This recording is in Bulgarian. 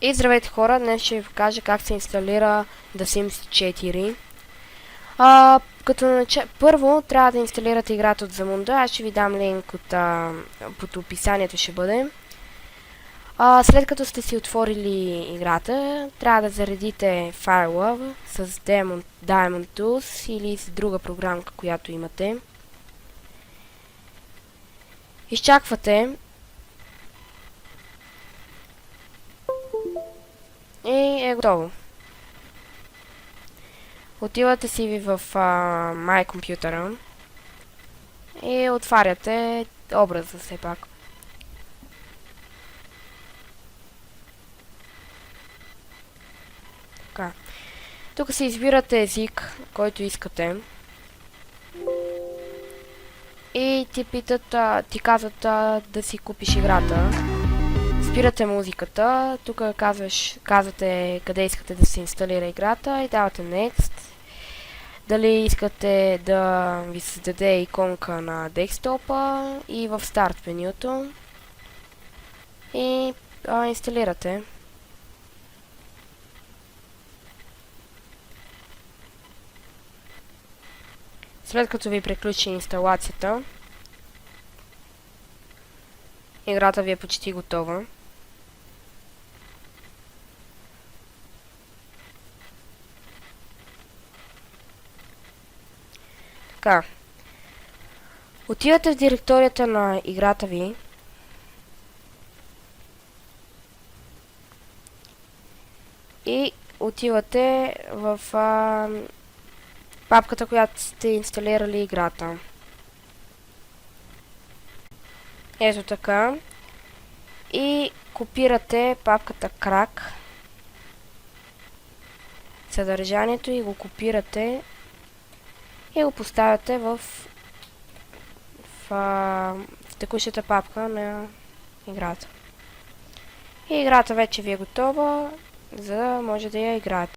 И здравейте хора, днес ще ви покажа как се инсталира The Sims 4. Първо трябва да инсталирате играта от Zamunda, аз ще ви дам линк под описанието ще бъде. След като сте си отворили играта, трябва да заредите FireLove с Diamond Tools или с друга програмка, която имате. Изчаквате. И е готово. Отивате си ви в My Computer и отваряте образа все пак. Така. Тук си избирате език, който искате. И ти казват да си купиш играта. Спирате музиката, тук казвате къде искате да се инсталира играта и давате Next. Дали искате да ви създаде иконка на десктопа и в старт менюто. И инсталирате. След като ви приключи инсталацията, играта ви е почти готова. Така. Отивате в директорията на играта ви. И отивате в папката, която сте инсталирали играта. Ето така. И копирате папката Crack. Съдържанието и го копирате и го поставяте в текущата папка на играта. И играта вече ви е готова, за да може да я играете.